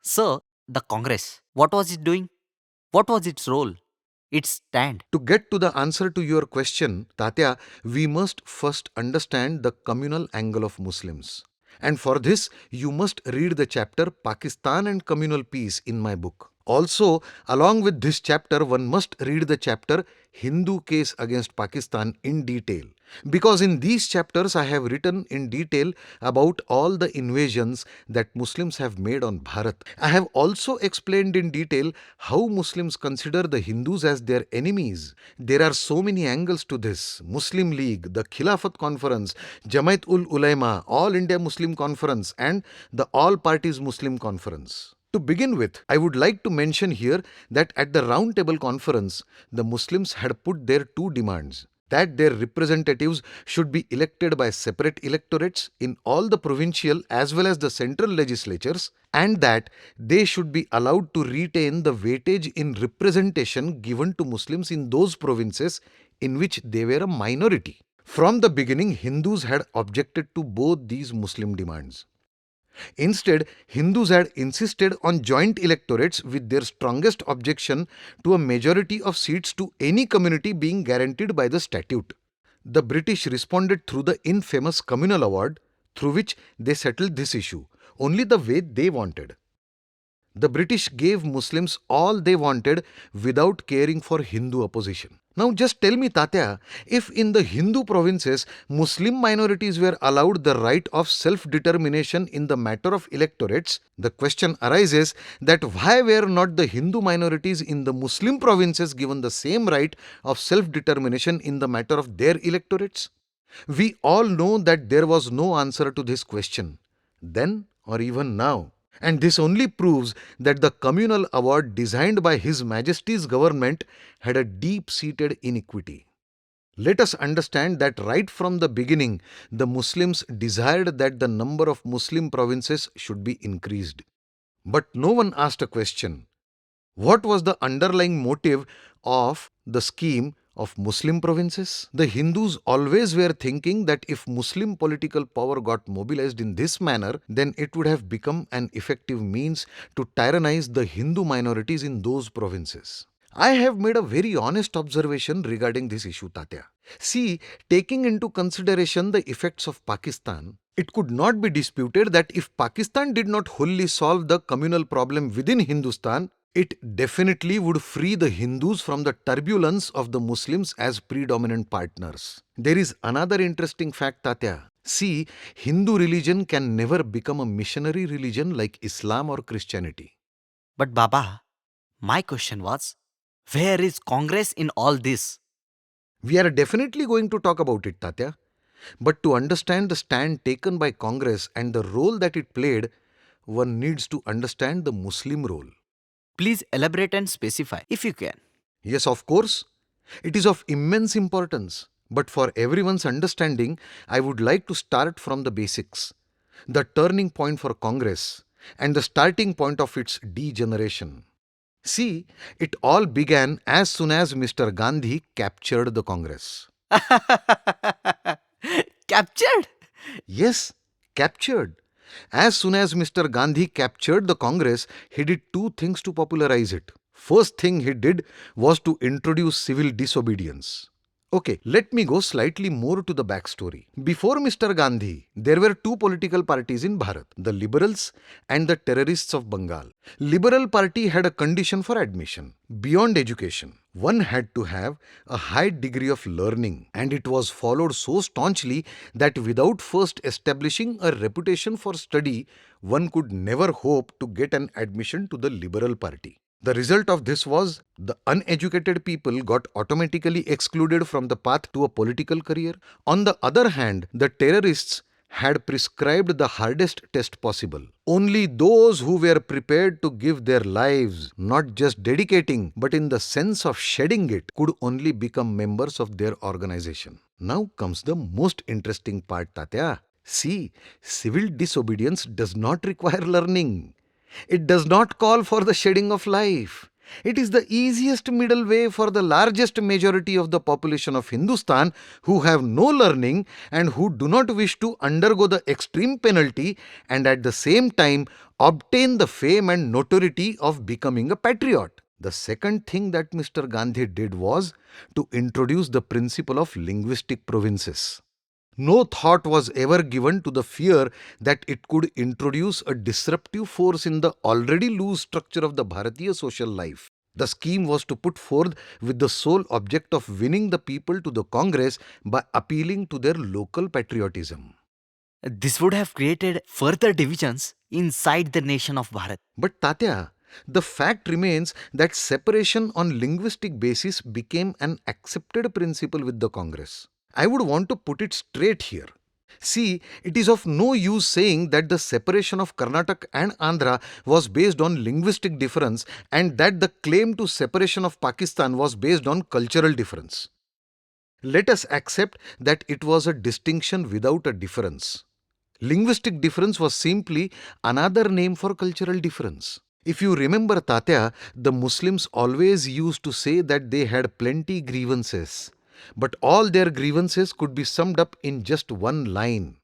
Sir, the Congress, what was it doing? What was its role? Its stand? To get to the answer to your question, Tatya, we must first understand the communal angle of Muslims. And for this, you must read the chapter Pakistan and Communal Peace in my book. Also, along with this chapter, one must read the chapter Hindu Case Against Pakistan in detail. Because in these chapters, I have written in detail about all the invasions that Muslims have made on Bharat. I have also explained in detail how Muslims consider the Hindus as their enemies. There are so many angles to this: Muslim League, the Khilafat Conference, Jamaat ul Ulema, All India Muslim Conference, and the All Parties Muslim Conference. To begin with, I would like to mention here that at the Round Table Conference, the Muslims had put their two demands: that their representatives should be elected by separate electorates in all the provincial as well as the central legislatures, and that they should be allowed to retain the weightage in representation given to Muslims in those provinces in which they were a minority. From the beginning, Hindus had objected to both these Muslim demands. Instead, Hindus had insisted on joint electorates, with their strongest objection to a majority of seats to any community being guaranteed by the statute. The British responded through the infamous Communal Award, through which they settled this issue only the way they wanted. The British gave Muslims all they wanted without caring for Hindu opposition. Now just tell me, Tatya, if in the Hindu provinces Muslim minorities were allowed the right of self-determination in the matter of electorates, the question arises that why were not the Hindu minorities in the Muslim provinces given the same right of self-determination in the matter of their electorates? We all know that there was no answer to this question, then or even now. And this only proves that the communal award designed by His Majesty's government had a deep-seated iniquity. Let us understand that right from the beginning, the Muslims desired that the number of Muslim provinces should be increased. But no one asked a question: what was the underlying motive of the scheme of Muslim provinces? The Hindus always were thinking that if Muslim political power got mobilized in this manner, then it would have become an effective means to tyrannize the Hindu minorities in those provinces. I have made a very honest observation regarding this issue, Tatya. See, taking into consideration the effects of Pakistan, it could not be disputed that if Pakistan did not wholly solve the communal problem within Hindustan, it definitely would free the Hindus from the turbulence of the Muslims as predominant partners. There is another interesting fact, Tatya. See, Hindu religion can never become a missionary religion like Islam or Christianity. But Baba, my question was, where is Congress in all this? We are definitely going to talk about it, Tatya. But to understand the stand taken by Congress and the role that it played, one needs to understand the Muslim role. Please elaborate and specify if you can. Yes, of course, it is of immense importance. But for everyone's understanding, I would like to start from the basics. The turning point for Congress and the starting point of its degeneration. See, it all began as soon as Mr. Gandhi captured the Congress. Captured? Yes, captured. As soon as Mr. Gandhi captured the Congress, he did two things to popularize it. First thing he did was to introduce civil disobedience. Okay, let me go slightly more to the backstory. Before Mr. Gandhi, there were two political parties in Bharat, the Liberals and the Terrorists of Bengal. Liberal Party had a condition for admission: beyond education, one had to have a high degree of learning, and it was followed so staunchly that without first establishing a reputation for study, one could never hope to get an admission to the Liberal Party. The result of this was the uneducated people got automatically excluded from the path to a political career. On the other hand, the terrorists had prescribed the hardest test possible. Only those who were prepared to give their lives, not just dedicating, but in the sense of shedding it, could only become members of their organization. Now comes the most interesting part, Tatya. See, civil disobedience does not require learning. It does not call for the shedding of life. It is the easiest middle way for the largest majority of the population of Hindustan who have no learning and who do not wish to undergo the extreme penalty and at the same time obtain the fame and notoriety of becoming a patriot. The second thing that Mr. Gandhi did was to introduce the principle of linguistic provinces. No thought was ever given to the fear that it could introduce a disruptive force in the already loose structure of the Bharatiya social life. The scheme was to put forth with the sole object of winning the people to the Congress by appealing to their local patriotism. This would have created further divisions inside the nation of Bharat. But Tatya, the fact remains that separation on linguistic basis became an accepted principle with the Congress. I would want to put it straight here. See, it is of no use saying that the separation of Karnataka and Andhra was based on linguistic difference and that the claim to separation of Pakistan was based on cultural difference. Let us accept that it was a distinction without a difference. Linguistic difference was simply another name for cultural difference. If you remember Tatya, the Muslims always used to say that they had plenty grievances, but all their grievances could be summed up in just one line: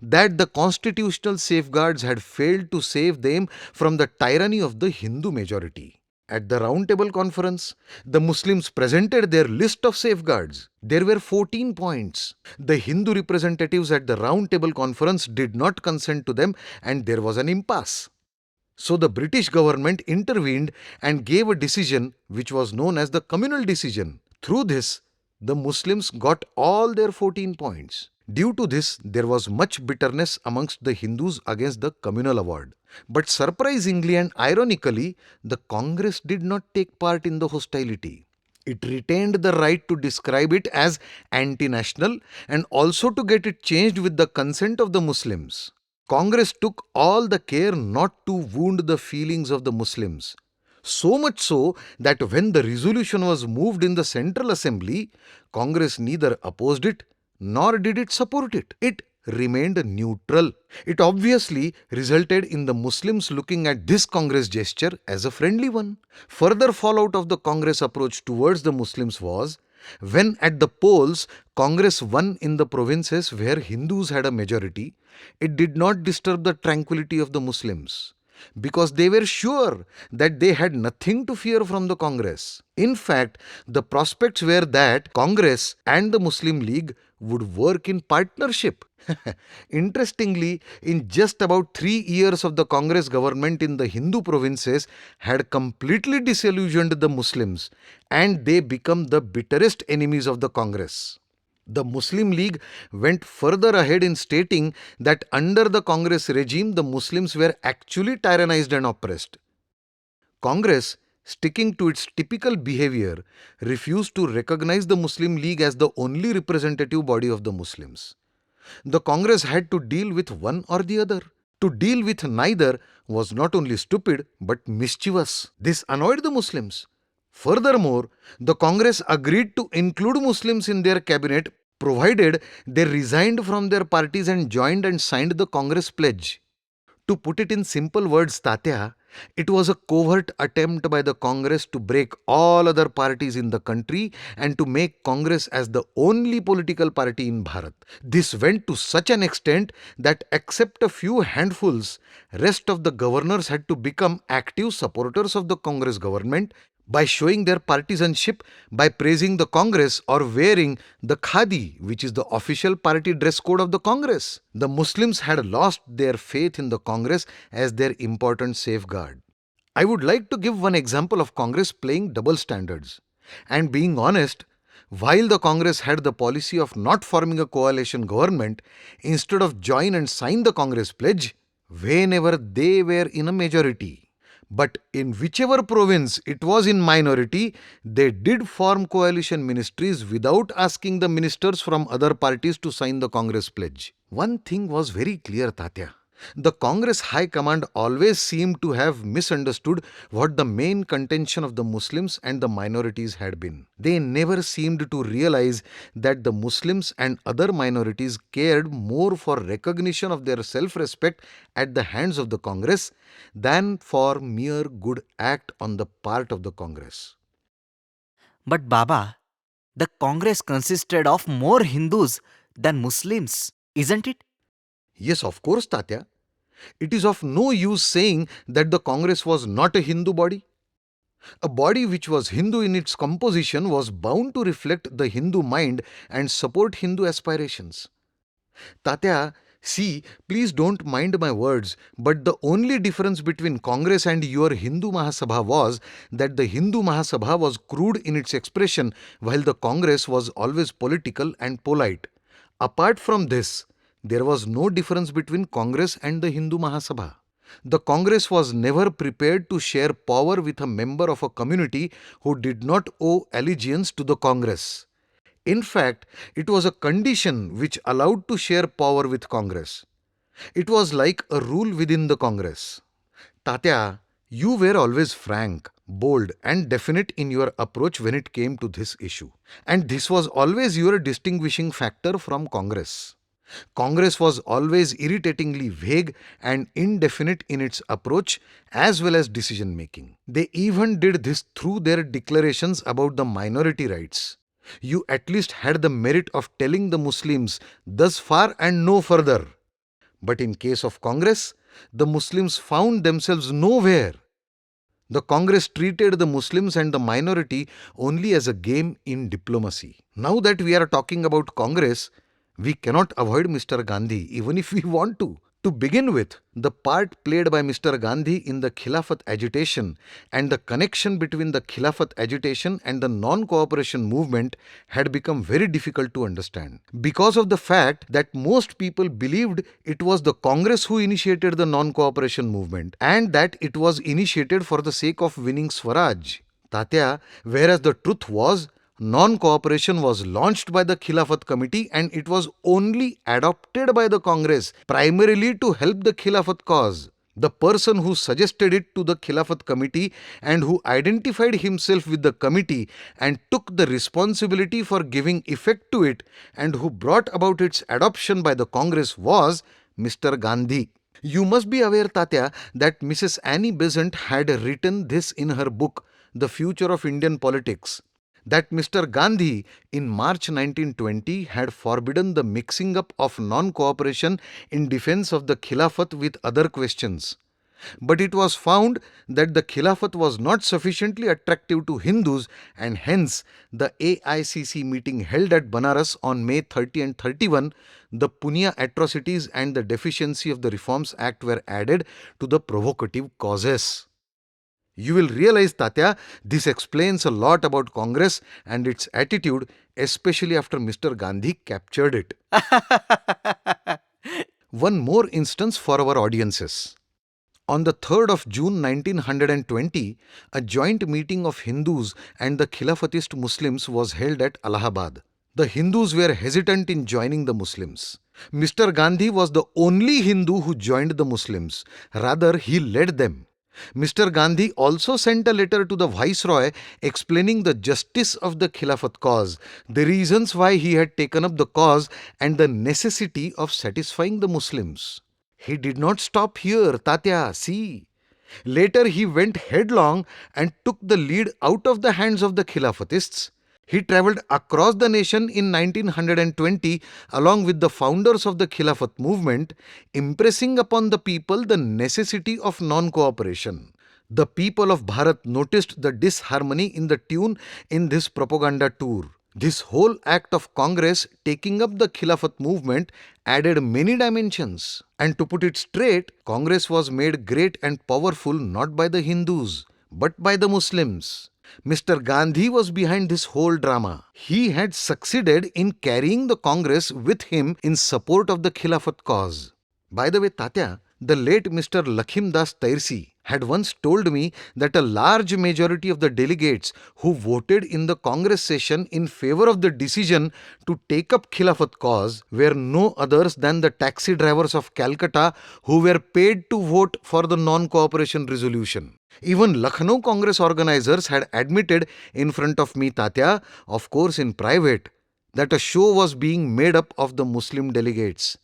that the constitutional safeguards had failed to save them from the tyranny of the Hindu majority. At the Round Table Conference, the Muslims presented their list of safeguards. There were 14 points. The Hindu representatives at the Round Table Conference did not consent to them and there was an impasse. So the British government intervened and gave a decision which was known as the communal decision. Through this, the Muslims got all their 14 points. Due to this, there was much bitterness amongst the Hindus against the communal award. But surprisingly and ironically, the Congress did not take part in the hostility. It retained the right to describe it as anti-national and also to get it changed with the consent of the Muslims. Congress took all the care not to wound the feelings of the Muslims. So much so that when the resolution was moved in the Central Assembly, Congress neither opposed it nor did it support it. It remained neutral. It obviously resulted in the Muslims looking at this Congress gesture as a friendly one. Further fallout of the Congress approach towards the Muslims was when at the polls Congress won in the provinces where Hindus had a majority. It did not disturb the tranquility of the Muslims because they were sure that they had nothing to fear from the Congress. In fact, the prospects were that Congress and the Muslim League would work in partnership. Interestingly, in just about 3 years of the Congress government in the Hindu provinces had completely disillusioned the Muslims and they become the bitterest enemies of the Congress. The Muslim League went further ahead in stating that under the Congress regime, the Muslims were actually tyrannized and oppressed. Congress, sticking to its typical behavior, refused to recognize the Muslim League as the only representative body of the Muslims. The Congress had to deal with one or the other. To deal with neither was not only stupid but mischievous. This annoyed the Muslims. Furthermore, the Congress agreed to include Muslims in their cabinet provided they resigned from their parties and joined and signed the Congress pledge. To put it in simple words, Tatya, it was a covert attempt by the Congress to break all other parties in the country and to make Congress as the only political party in Bharat. This went to such an extent that except a few handfuls, rest of the governors had to become active supporters of the Congress government by showing their partisanship by praising the Congress or wearing the khadi, which is the official party dress code of the Congress. The Muslims had lost their faith in the Congress as their important safeguard. I would like to give one example of Congress playing double standards. And being honest, while the Congress had the policy of not forming a coalition government, instead of join and sign the Congress pledge, whenever they were in a majority, but in whichever province it was in minority, they did form coalition ministries without asking the ministers from other parties to sign the Congress pledge. One thing was very clear, Tatya. The Congress High Command always seemed to have misunderstood what the main contention of the Muslims and the minorities had been. They never seemed to realize that the Muslims and other minorities cared more for recognition of their self-respect at the hands of the Congress than for mere good act on the part of the Congress. But Baba, the Congress consisted of more Hindus than Muslims, isn't it? Yes, of course, Tatya. It is of no use saying that the Congress was not a Hindu body. A body which was Hindu in its composition was bound to reflect the Hindu mind and support Hindu aspirations. Tatya, see, please don't mind my words, but the only difference between Congress and your Hindu Mahasabha was that the Hindu Mahasabha was crude in its expression while the Congress was always political and polite. Apart from this, there was no difference between Congress and the Hindu Mahasabha. The Congress was never prepared to share power with a member of a community who did not owe allegiance to the Congress. In fact, it was a condition which allowed to share power with Congress. It was like a rule within the Congress. Tatya, you were always frank, bold, and definite in your approach when it came to this issue. And this was always your distinguishing factor from Congress. Congress was always irritatingly vague and indefinite in its approach as well as decision making. They even did this through their declarations about the minority rights. You at least had the merit of telling the Muslims thus far and no further. But in case of Congress, the Muslims found themselves nowhere. The Congress treated the Muslims and the minority only as a game in diplomacy. Now that we are talking about Congress, we cannot avoid Mr. Gandhi even if we want to. To begin with, the part played by Mr. Gandhi in the Khilafat agitation and the connection between the Khilafat agitation and the non-cooperation movement had become very difficult to understand. Because of the fact that most people believed it was the Congress who initiated the non-cooperation movement and that it was initiated for the sake of winning Swaraj. Tatya, whereas the truth was, non-cooperation was launched by the Khilafat committee and it was only adopted by the Congress primarily to help the Khilafat cause. The person who suggested it to the Khilafat committee and who identified himself with the committee and took the responsibility for giving effect to it and who brought about its adoption by the Congress was Mr. Gandhi. You must be aware, Tatya, that Mrs. Annie Besant had written this in her book, The Future of Indian Politics, that Mr. Gandhi in March 1920 had forbidden the mixing up of non-cooperation in defense of the Khilafat with other questions. But it was found that the Khilafat was not sufficiently attractive to Hindus and hence the AICC meeting held at Banaras on May 30 and 31, the Punya atrocities and the deficiency of the Reforms Act were added to the provocative causes. You will realize, Tatya, this explains a lot about Congress and its attitude, especially after Mr. Gandhi captured it. One more instance for our audiences. On the 3rd of June 1920, a joint meeting of Hindus and the Khilafatist Muslims was held at Allahabad. The Hindus were hesitant in joining the Muslims. Mr. Gandhi was the only Hindu who joined the Muslims. Rather, he led them. Mr. Gandhi also sent a letter to the Viceroy explaining the justice of the Khilafat cause, the reasons why he had taken up the cause and the necessity of satisfying the Muslims. He did not stop here, Tatya, see. Later he went headlong and took the lead out of the hands of the Khilafatists. He travelled across the nation in 1920 along with the founders of the Khilafat movement, impressing upon the people the necessity of non-cooperation. The people of Bharat noticed the disharmony in the tune in this propaganda tour. This whole act of Congress taking up the Khilafat movement added many dimensions. And to put it straight, Congress was made great and powerful not by the Hindus, but by the Muslims. Mr. Gandhi was behind this whole drama. He had succeeded in carrying the Congress with him in support of the Khilafat cause. By the way, Tatya, The late Mr. Lakhimdas Tairsi had once told me that a large majority of the delegates who voted in the Congress session in favor of the decision to take up Khilafat cause were no others than the taxi drivers of Calcutta who were paid to vote for the non-cooperation resolution. Even Lucknow Congress organizers had admitted in front of me, Tatya, of course in private, that a show was being made up of the Muslim delegates.